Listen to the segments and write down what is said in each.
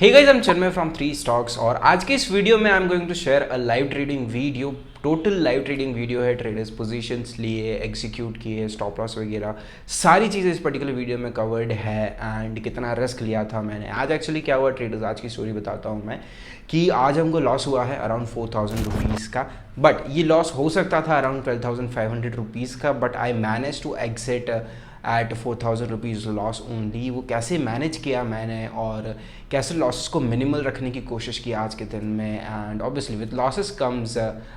Hey guys, I'm Chinmay from 3 Stocks और आज के इस वीडियो में I am going to share a live trading video. Total live trading video है। Traders positions लिए, execute किए, स्टॉप लॉस वगैरह सारी चीज़ें इस पर्टिकुलर वीडियो में कवर्ड है। एंड कितना रिस्क लिया था मैंने आज। एक्चुअली क्या हुआ ट्रेडर्स, आज की स्टोरी बताता हूँ मैं कि आज हमको लॉस हुआ है अराउंड 4000 रुपीज़ का। बट ये लॉस हो सकता था अराउंड 12,500 रुपीज़ का, but I manage to exit at 4000 rupees loss only. वो कैसे मैनेज किया मैंने और कैसे लॉसेस को मिनिमल रखने की कोशिश की आज के दिन में। And obviously with losses comes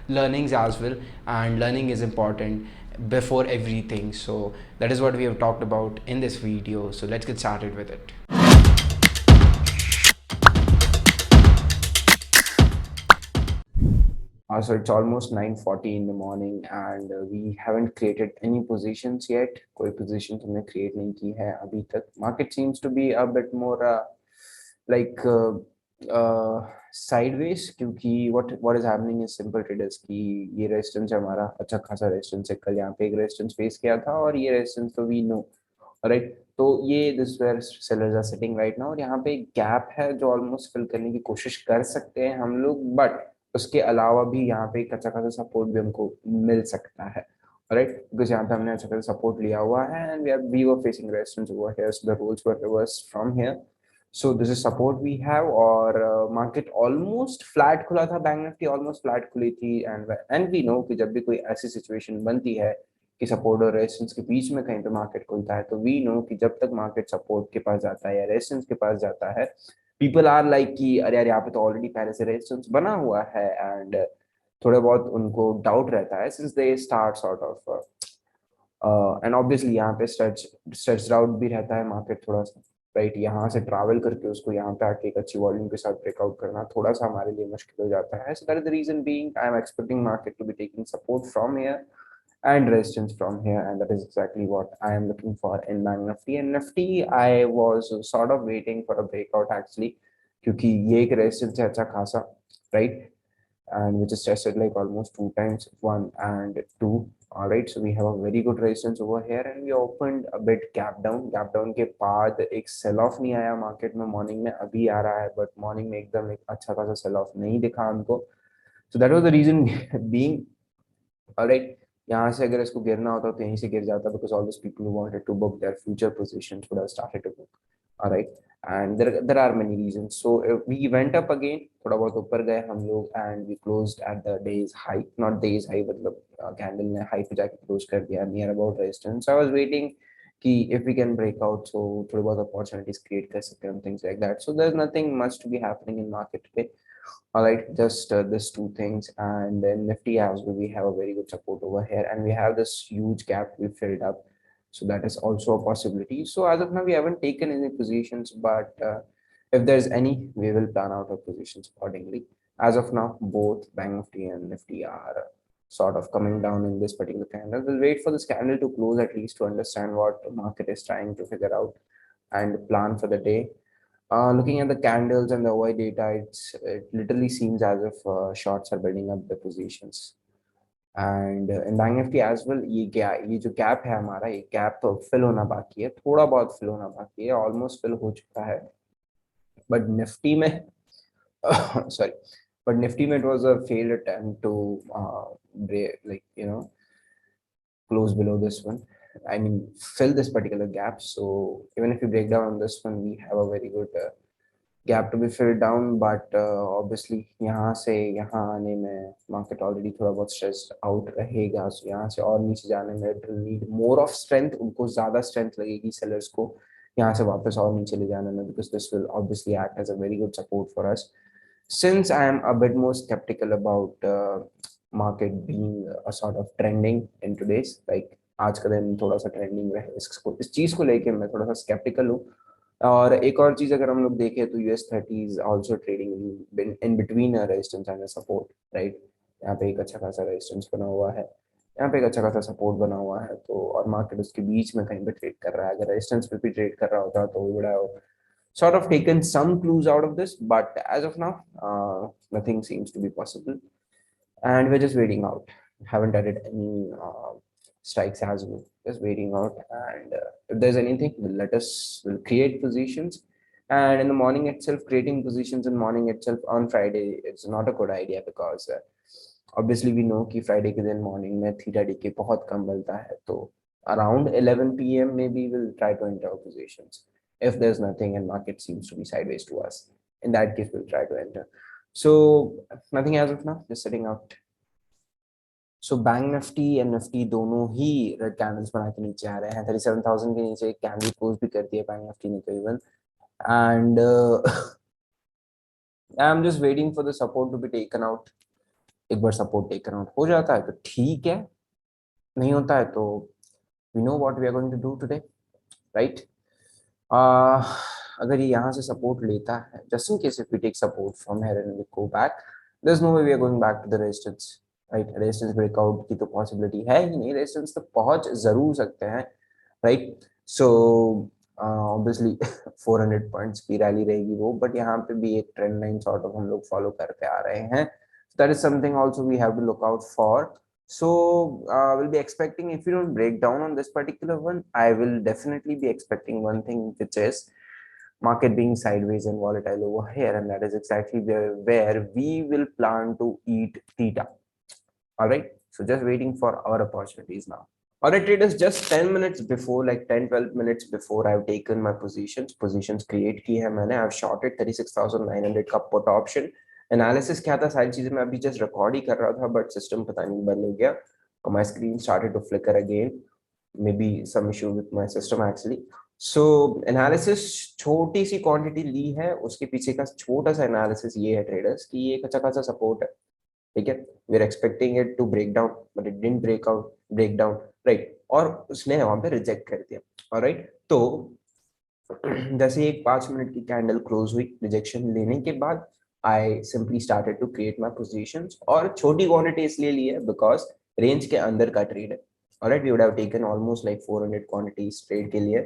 learnings as well, and learning is important before everything. So that is what we have talked about in this video. So let's get started with it. So it's almost 9:40 in the morning and we haven't created any positions yet. कोई positions हमने create नहीं की है अभी तक. Market seems to be a bit more like sideways, क्योंकि what is happening is simple traders कि ये resistance हमारा अच्छा खासा resistance है। कल यहाँ पे एक resistance face किया था और ये resistance तो we know, right? तो ये this where sellers are sitting right now और यहाँ पे एक gap है जो almost fill करने की कोशिश कर सकते हैं हम लोग, but उसके अलावा भी यहाँ पे एक अच्छा खासा सपोर्ट भी हमको मिल सकता है, राइट? बिकॉज यहाँ पे हमने अच्छा खासा सपोर्ट लिया हुआ है and we were facing resistance over here, so the roles were reversed from here. So this is support we have. और मार्केट ऑलमोस्ट फ्लैट खुला था, बैंक निफ्टी ऑलमोस्ट फ्लैट खुली थी। एंड वी नो कि जब भी कोई ऐसी सिचुएशन बनती है कि सपोर्ट और रेजिस्टेंस के बीच में कहीं पे मार्केट खुलता है, तो वी नो कि जब तक मार्केट सपोर्ट के पास जाता है या रेजिस्टेंस के पास जाता है, पीपल आर लाइक कि अरे यार यहाँ पे तो ऑलरेडी पहले से रेजिस्टेंस बना हुआ है। एंड थोड़े बहुत उनको डाउट रहता है since they start sort of and obviously यहाँ पे स्ट्रेच आउट भी रहता है मार्केट थोड़ा सा, राइट? यहाँ से ट्रैवल करके उसको यहाँ पे आके एक अच्छी वॉल्यूम के साथ ब्रेकआउट करना थोड़ा सा हमारे लिए मुश्किल हो जाता है। So that is the reason being I am expecting market to be taking support from here and resistance from here, and that is exactly what I am looking for in Bank Nifty. And Nifty I was sort of waiting for a breakout actually, क्योंकि ये एक resistance है अच्छा खासा, right? And which is tested like almost two times, one and two. All right, so we have a very good resistance over here and we opened a bit gap down के बाद एक sell off नहीं आया market में morning में, अभी आ रहा है बट मॉर्निंग में एकदम एक अच्छा खासा सेल ऑफ नहीं दिखा हमको। so that was the reason being, alright, यहाँ से अगर इसको गिरना होता तो यहीं से गिर जाता, because all those people who wanted to book their future positions would have started to book, alright? And there are many reasons. So we went up again, थोड़ा बहुत ऊपर गए हम लोग and we closed at the day's high, not day's high मतलब candle ने high पे जाके क्लोज कर दिया near about resistance. I was waiting कि if we can break out, so थोड़ी बहुत opportunities create कर सकते हैं, things like that. So there's nothing much to be happening in market today. All right, just these two things. And then Nifty as well, we have a very good support over here and we have this huge gap we filled up, so that is also a possibility. So as of now we haven't taken any positions, but if there's any, we will plan out our positions accordingly. As of now, both Bank Nifty and Nifty are sort of coming down in this particular candle. We'll wait for this candle to close at least to understand what the market is trying to figure out and plan for the day. Looking at the candles and the OI data, it literally seems as if shorts are building up the positions. And in Bank Nifty as well, ये जो gap है हमारा, ये gap तो fill होना बाकी है, थोड़ा बहुत fill होना बाकी है, almost fill हो चुका है। But Nifty में sorry, but Nifty में it was a failed attempt to break, like close below this one. I mean, fill this particular gap. So even if you break down on this one, we have a very good gap to be filled down, but obviously यहाँ से यहाँ आने में market already थोड़ा बहुत stressed out रहेगा, so यहाँ से और नीचे जाने में it will need more of strength, उनको ज़्यादा strength लगेगी sellers को यहाँ से वापस और नीचे ले जाने में, because this will obviously act as a very good support for us. Since I am a bit more skeptical about market being a sort of trending in today's, like आज का दिन थोड़ा सा ट्रेंडिंग रहे, इस चीज को लेके मैं थोड़ा सा स्केप्टिकल हूँ। और एक और चीज अगर हम लोग देखें तो US30 is also trading in between a resistance and a support, right? यहाँ पे एक अच्छा खासा रेजिस्टेंस बना हुआ है, यहाँ पे एक अच्छा खासा सपोर्ट बना हुआ है, तो और मार्केट उसके बीच में कहीं पे ट्रेड कर रहा है। अगर रेजिस्टेंस पे भी ट्रेड कर रहा होता तो वो बड़ा sort of taken some clues out of this, but as of now nothing seems to be possible and we're just waiting out. Haven't added any strikes as well, just waiting out. And if there's anything, we'll create positions. And in the morning itself, creating positions in morning itself on Friday, it's not a good idea because obviously we know कि Friday के दिन morning में theta decay बहुत कम मिलता है, तो around 11 p.m. maybe we'll try to enter our positions if there's nothing and market seems to be sideways to us. In that case, we'll try to enter. So nothing as of now, just sitting out. So bank Nifty and Nifty दोनों ही red candles बना के नीचे आ रहे हैं. 37,000 के नीचे एक candle close भी कर दिया बैंक निफ्टी ने तो even. And I am just waiting for the support to be taken out. एक बार सपोर्ट टेकन आउट हो जाता है तो ठीक है, नहीं होता है तो we know what we are going to do today, right. अगर ये यहाँ से सपोर्ट लेता है, just in case if we take support from here and we go back, there is no way we are going back to the resistance, right. Resistance breakout की तो possibility है ही नहीं, रेजिस्टेंस तक पहुंच जरूर सकते हैं, राइट. सो ऑब्वियसली 400 पॉइंट्स की रैली रहेगी वो, बट यहाँ पे भी एक ट्रेंड लाइन सॉर्ट ऑफ हम लोग फॉलो करते आ रहे हैं. That is something also we have to look out for. So we'll be expecting, if you don't break down on this particular one, I will definitely be expecting one thing, which is market being sideways and volatile over here, and that is exactly where we will plan to eat theta. All right, so just waiting for our opportunities now. All right, traders, just 10 minutes before, like 10-12 minutes before, I've taken my positions create की है मैंने. I've shorted 36,900 का put option. Analysis क्या था, सारी चीजें मैं अभी जस्ट रिकॉर्ड ही कर रहा था, बट सिस्टम पता नहीं बंद हो गया और my screen started to flicker again. Maybe some issue with my system actually. So analysis छोटी सी क्वांटिटी ली है, उसके पीछे का छोटा सा एनालिसिस ये है ट्रेडर्स कि ये एक अच्छा खासा सपोर्ट है, ठीक है. We are expecting it to break down, but it didn't break down, right. और उसने वहां पे रिजेक्ट कर दिया. ऑलराइट, तो जैसे एक 5 मिनट की कैंडल क्लोज हुई रिजेक्शन लेने के बाद, I simply started to create my positions. और छोटी क्वांटिटी इसलिए ली है बिकॉज रेंज के अंदर का ट्रेड है. Alright, we would have taken almost like 400 quantities trade के लिए,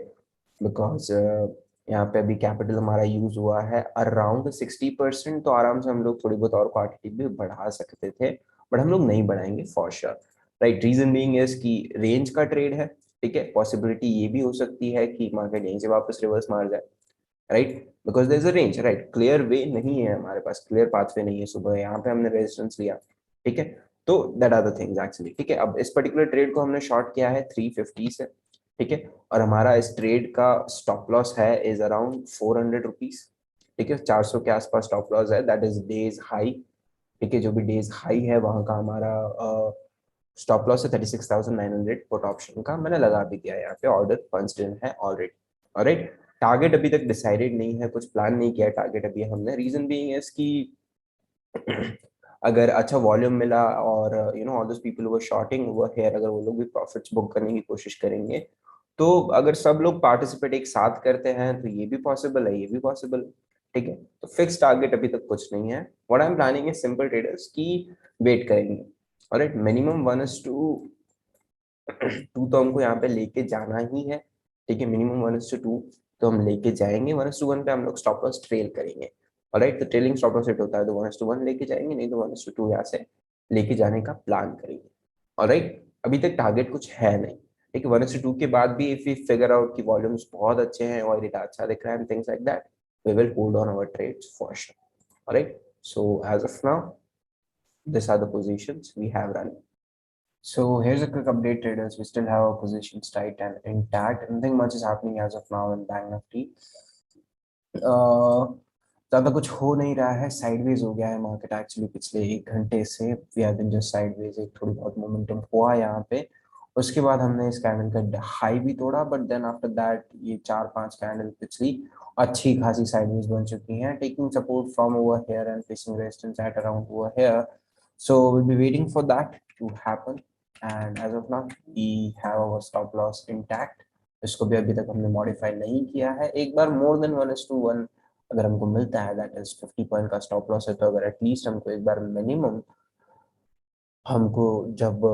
बिकॉज यहाँ पे अभी कैपिटल हमारा यूज हुआ है अराउंड 60%, तो आराम से हम लोग थोड़ी बहुत और क्वांटिटी भी बढ़ा सकते थे, बट हम लोग नहीं बढ़ाएंगे for sure, right. Reason being is कि रेंज का ट्रेड है, ठीक है. पॉसिबिलिटी ये भी हो सकती है कि मार्केट यहीं से वापस रिवर्स मार जाए, right, because there is a range, right. Clear way नहीं है हमारे पास, क्लियर पाथवे नहीं है. सुबह यहाँ पे हमने रेजिस्टेंस लिया, ठीक है. तो that are the things actually, ठीक है. अब इस पर्टिकुलर ट्रेड को हमने शॉर्ट किया है 350 से, ठीक है. और हमारा इस ट्रेड का स्टॉप लॉस है इज अराउंड 400 रुपीज, ठीक है. 400 के आसपास स्टॉप लॉस है, दैट इज डेज हाई, ठीक है. जो भी डेज हाई है वहां का हमारा स्टॉप लॉस है 36,900 पुट ऑप्शन का. मैंने लगा भी दिया है यहाँ पे, ऑर्डर पंच्ड इन है ऑलरेडी, ऑलराइट. टारगेट अभी तक डिसाइडेड नहीं है, कुछ प्लान नहीं किया टारगेट अभी हमने. रीजन बीइंग इज कि अगर अच्छा वॉल्यूम मिला और you know all those people who were shorting over here, अगर वो लोग भी प्रॉफिट्स बुक करने की कोशिश करेंगे, तो अगर सब लोग पार्टिसिपेट एक साथ करते हैं तो ये भी पॉसिबल है, ये भी पॉसिबल है, ठीक है. तो फिक्स टारगेट अभी तक कुछ नहीं है. What I am planning is simple traders की वेट करेंगे. ऑलराइट, मिनिमम 1:2 तो हमको यहाँ पे लेके जाना ही है, ठीक है. मिनिमम 1:2 तो हम लेके जाएंगे. 1:1 पे हम लोग स्टॉप लॉस ट्रेल करेंगे, ऑलराइट. तो ट्रेलिंग स्टॉप लॉस हिट होता है तो 1:1 लेके जाएंगे, नहीं तो 1:2 यहाँ से लेके जाने का प्लान करेंगे, ऑलराइट. अभी तक टारगेट कुछ है नहीं, ठीक है. 1:2 के बाद भी इफ वी फिगर आउट की वॉल्यूम्स बहुत अच्छे हैं और डेटा अच्छा दिख रहा है and things like that, we will hold on our trades for sure, alright. So as of now these are the positions we have running. So here's a quick update, traders. We still have our positions tight and intact. Nothing much is happening as of now in Bank Nifty. ज़्यादा कुछ हो नहीं रहा है, sideways हो गया है market actually पिछले 1 घंटे से. We have been just sideways, एक थोड़ी बहुत मोमेंटम हुआ यहाँ पे. उसके बाद हमने इस कैंडल का हाई भी तोड़ा, बट देन आफ्टर दैट ये 4-5 कैंडल पिछली अच्छी खासी साइडवेज बन चुकी हैं, taking support from over here and facing resistance at around over here. So we'll be waiting for that to happen. And as of now, we have our stop loss intact. इसको भी अभी तक हमने modify नहीं किया है. एक बार more than 1:1 अगर हमको मिलता है, दैट इज 50 पॉइंट का स्टॉप लॉस है, तो अगर एटलीस्ट हमको एक बार मिनिमम हमको जब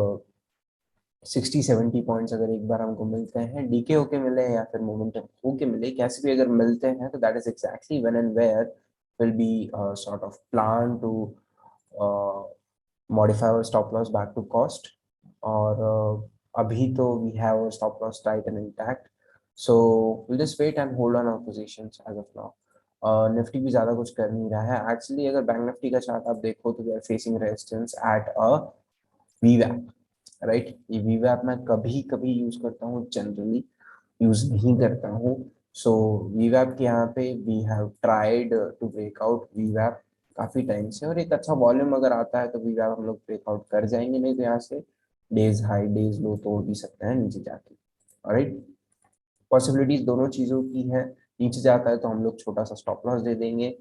60-70 पॉइंट्स अगर एक बार हमको मिलते हैं, डीके होके मिले या फिर मोमेंटम होके मिले, कैसे भी अगर मिलते हैं, तो that is exactly when and where will be sort of plan to modify our stop loss back to cost. और अभी तो we have our stop loss tight and intact, so we'll just wait and hold on our positions as of now. Nifty भी ज्यादा कुछ कर नहीं रहा है एक्चुअली। अगर बैंक निफ्टी का चार्ट आप देखो तो we are facing resistance at a वीवैप, राइट। ये वीवैप मैं कभी कभी यूज करता हूँ, जनरली यूज नहीं करता हूँ। सो वीवैप के यहाँ पे we have tried to break out वीवैप काफी टाइम से, और एक अच्छा वॉल्यूम अगर आता है तो वीवैप हम लोग ब्रेकआउट कर जाएंगे, नहीं तो यहाँ से डेज हाई डेज लो तोड़ भी सकते हैं नीचे जाके, ऑलराइट। पॉसिबिलिटीज दोनों चीजों की है। नीचे जाता है तो हम लोग छोटा सा स्टॉप लॉस दे देंगे,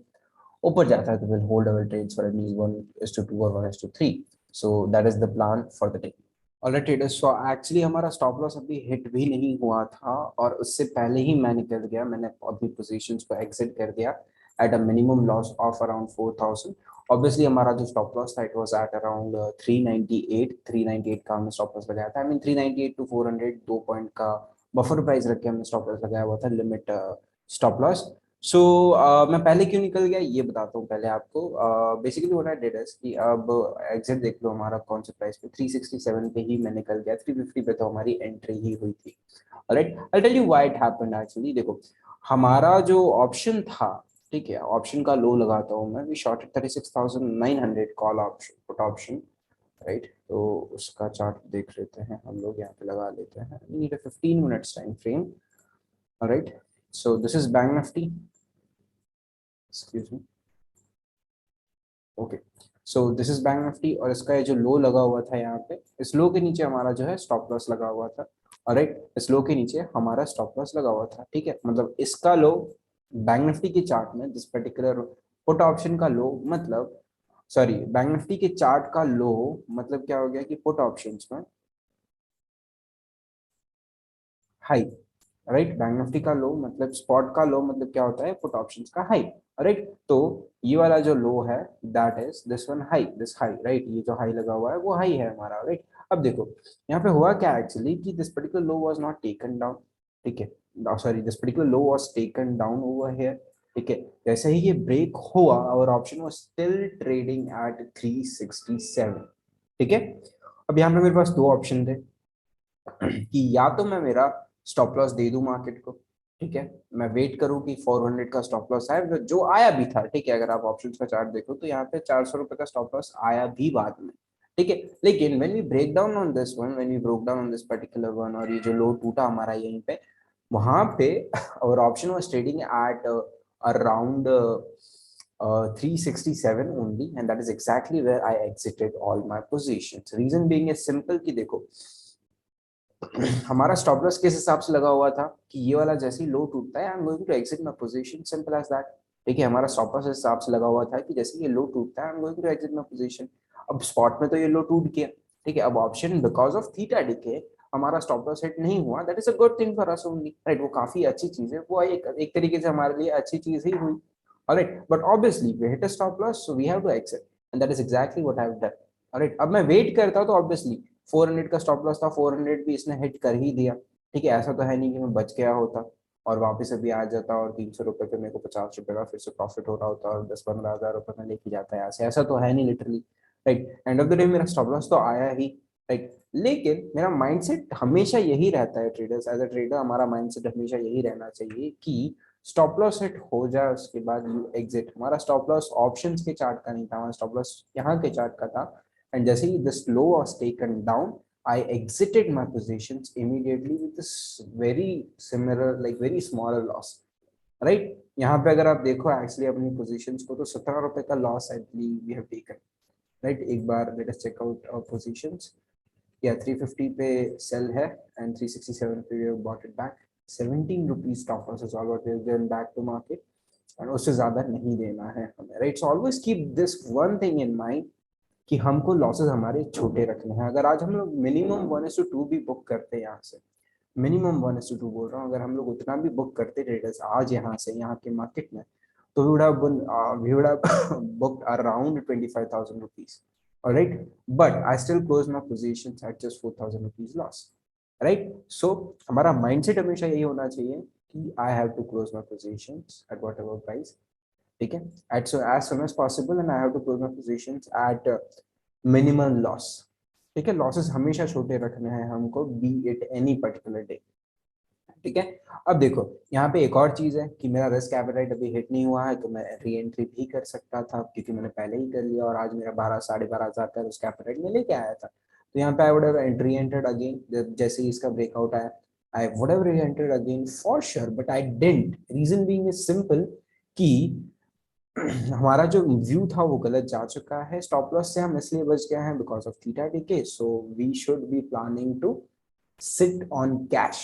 ऊपर जाता है तो will hold our trades for at least 1:2 और 1:3। So that is the plan for the day. Alright traders, so actually हमारा स्टॉप लॉस अभी हिट भी नहीं हुआ था, और उससे पहले ही मैं निकल गया, मैंने अपनी पोजीशंस को एग्जिट कर दिया at a minimum loss of around 4000। Obviously हमारा जो स्टॉप लॉस था इट वाज एट अराउंड 398 का हमने स्टॉप लॉस लगाया था। आई मीन 398 टू 400 2 पॉइंट का बफर प्राइस रख के हमने स्टॉप लॉस लगाया हुआ था, लिमिट स्टॉप लॉस। सो मैं पहले क्यों निकल गया ये बताता हूँ पहले आपको। Basically what I did is कि अब एग्जिट देख लो हमारा कौन से प्राइस पे, 367 पे ही मैं निकल गया, 350 पे तो हमारी एंट्री ही हुई थी। Alright, I tell you why it happened actually. देखो हमारा जो ऑप्शन था, ठीक है, ऑप्शन का लो लगाता हूँ मैं, we shorted 36,900 call option put option, right. तो उसका चार्ट देख लेते हैं हम लोग, यहाँ पे लगा लेते हैं, need a 15 minutes time frame. Alright, so this is bank Nifty, excuse me, okay. So this is bank Nifty, और इसका ये जो लो लगा हुआ था यहाँ पे, इस लो के नीचे हमारा जो है स्टॉप लॉस लगा हुआ था। ऑलराइट, इस लो के नीचे हमारा स्टॉप लॉस लगा हुआ था, ठीक है। मतलब इसका लो बैंक निफ्टी के चार्ट में, दिस पर्टिकुलर पुट ऑप्शन का लो, मतलब सॉरी बैंक निफ्टी के चार्ट का लो मतलब क्या हो गया कि पुट ऑप्शंस में हाई, राइट। बैंक निफ्टी का लो मतलब स्पॉट का लो मतलब क्या होता है, पुट ऑप्शंस का हाई, राइट। तो ये वाला जो लो है that is this one high, this high, right. ये जो हाई लगा हुआ है वो हाई है हमारा, राइट। अब देखो यहाँ पे हुआ क्या एक्चुअली कि this particular low was not taken down, ठीक है, sorry this particular low was taken down over here, ठीक है। जैसे ही ये ब्रेक हुआ और option was still trading at 367, ठीक है। अब यहाँ पे मेरे पास दो ऑप्शन थे कि या तो मैं मेरा स्टॉप लॉस दे दूं मार्केट को, ठीक है, मैं वेट करूं कि 400 का स्टॉप लॉस आए, जो आया भी था, ठीक है। अगर आप ऑप्शंस का चार्ट देखो तो यहाँ पे 400 रुपए का स्टॉप लॉस आया भी बाद में, ठीक है। लेकिन when we break down on this one, when we broke down on this particular one, और ये जो लो टूटा हमारा यहीं पे, वहां पे और option was trading at around 367 only, and that is exactly where I exited all my positions. Reason being is simple कि देखो हमारा स्टॉप लॉस किस हिसाब से लगा हुआ था कि ये वाला जैसे ही लो टूटता है I am going to exit my position, simple as that, ठीक है। हमारा स्टॉप लॉस इस हिसाब से लगा हुआ था कि जैसे ये लो टूटता है I am going to exit my position. अब स्पॉट में तो ये लो टूट गया, ठीक है। अब option because of theta decay हमारा स्टॉप लॉस हिट नहीं हुआ, that is a good thing for us only, right. वो काफी अच्छी चीज है, वो एक तरीके से हमारे लिए अच्छी चीज ही हुई, alright. But obviously we hit a stop loss so we have to exit, and that is exactly what I have done, alright. अब मैं वेट करता तो ऑब्वियसली 400 का स्टॉप लॉस था, 400 भी इसने हिट कर ही दिया, ठीक है। ऐसा तो है नहीं कि मैं बच गया होता और वापस अभी आ जाता और 300 रुपए पे मेरे को 50 रुपए का फिर से प्रॉफिट हो रहा होता और 10-15 हज़ार रुपए में लेके जाता है ऐसे, ऐसा तो है नहीं literally, right. End of the day मेरा स्टॉप लॉस तो आया ही, राइट। लेकिन मेरा माइंडसेट हमेशा यही रहता है ट्रेडर्स, एज अ ट्रेडर हमारा माइंडसेट हमेशा यही रहना चाहिए कि स्टॉप लॉस हिट हो जाए उसके बाद यू एग्जिट। हमारा स्टॉप लॉस ऑप्शंस के चार्ट का नहीं था, हमारा स्टॉप लॉस यहाँ के चार्ट का था, एंड जैसे ही this low was taken down I exited my positions immediately with this very similar, like very smaller loss, right? यहाँ पे अगर आप देखो एक्चुअली अपनी positions को तो 17 रुपए का loss I believe we have taken, right. एक बार let us check out our positions, या 350 पे सेल है एंड 367 पे we have bought it back, 17 rupees stop loss is all what we have given back to market, और उससे ज्यादा नहीं देना है हमें, right. So always keep this one thing in mind कि हमको लॉसेस हमारे छोटे रखने हैं। अगर आज हम लोग मिनिमम 1:2 भी बुक करते हैं यहाँ से, मिनिमम 1:2 बोल रहा हूँ, अगर हम लोग उतना भी बुक करते ट्रेडर्स आज यहाँ से यहाँ के मार्केट में, तो we would have booked around 25,000 rupees, all right, but I still close my positions at just 4,000 rupees loss, right? So हमारा mindset हमेशा यही होना चाहिए कि I have to close my positions at whatever price, ठीक है, at so as soon as possible, and I have to close my positions at minimal loss, ठीक है। लॉसेस हमेशा छोटे रखने हैं हमको, B it any particular day, ठीक है। अब देखो यहाँ पे एक और चीज है कि मेरा रिस्क एपेटाइट अभी हिट नहीं हुआ है, तो मैं री एंट्री भी कर सकता था क्योंकि मैंने पहले ही कर लिया और आज मेरा 12-12.5 हजार का रिस्क एपेटाइट में लेके आया था। तो यहाँ पे I would have reentered again जैसे ही इसका ब्रेकआउट आया, I would have reentered again for sure, but I didn't. Reason being is simple कि हमारा जो व्यू था वो गलत जा चुका है। स्टॉप लॉस से हम इसलिए बच गए हैं because of theta decay, so we should be planning to sit on cash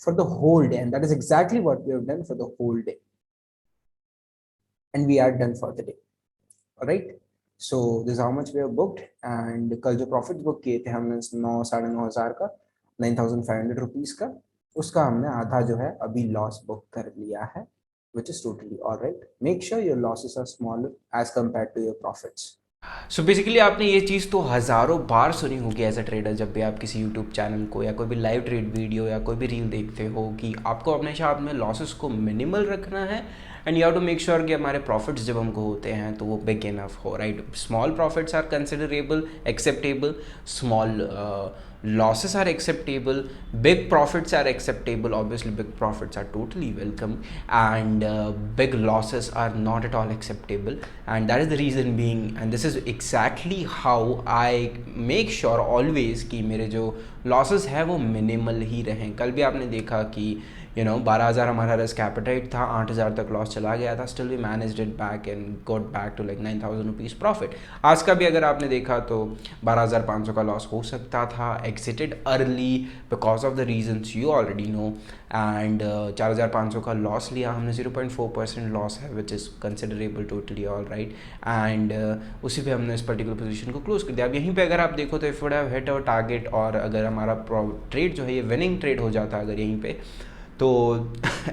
for the whole day, and that is exactly what we have done for the whole day, and we are done for the day. All right, so this is how much we have booked, and कल जो profits book किए थे हमने 9-9.5 हजार का, 9,500 rupees का, उसका हमने आधा जो है अभी लॉस बुक कर लिया है, which is totally all right. Make sure your losses are smaller as compared to your profits. So basically आपने ये चीज़ तो हज़ारों बार सुनी होगी एज अ ट्रेडर, जब भी आप किसी यूट्यूब चैनल को या कोई भी लाइव ट्रेड वीडियो या कोई भी रील देखते हो कि आपको हमेशा अपने लॉसेस को मिनिमल रखना है and you have to make sure कि हमारे प्रॉफिट्स जब हमको होते हैं तो वो बिग इनफ हो, right. Small profits are considerable, acceptable, small losses are acceptable, big profits are acceptable, obviously big profits are totally welcome, and big losses are not at all acceptable, and that is the reason being, and this is exactly how I make sure always कि मेरे जो losses है वो minimal ही रहें। कल भी आपने देखा कि 12,000 हमारा रिस्क एपेटाइट था, 8,000 तक लॉस चला गया था, still we managed it back and got back to like 9,000 rupees profit. आज का भी अगर आपने देखा तो 12,500 का लॉस हो सकता था, exerted early because of the reasons you already know, and 4,500 का लॉस लिया हमने, 0.4% लॉस है which is considerable, totally all right, and उसी पे हमने इस पर्टिकुलर पोजीशन को क्लोज कर दिया। अब यहीं पे अगर आप देखो तो if would have hit our target, और अगर हमारा ट्रेड जो है ये विनिंग ट्रेड हो जाता अगर यहीं पे, तो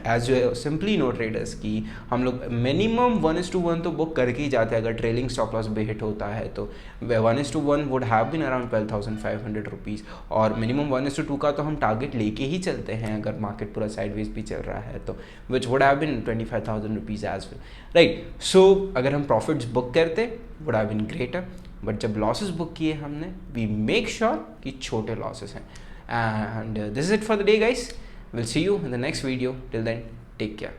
एज जो सिंपली नो ट्रेडर्स की हम लोग मिनिमम 1:1 तो बुक करके ही जाते हैं अगर ट्रेलिंग स्टॉप लॉस भी हिट होता है, तो 1:1 would have been around 12,500 rupees, और मिनिमम 1:2 का तो हम टारगेट लेके ही चलते हैं अगर मार्केट पूरा साइडवेज भी चल रहा है तो, which would have been 25,000 rupees as well, right. So अगर हम प्रॉफिट्स बुक करते would have been greater, but जब लॉसेस बुक किए हमने, वी मेक श्योर कि छोटे लॉसेस हैं, and this is it for the day guys. We'll see you in the next video. Till then, take care.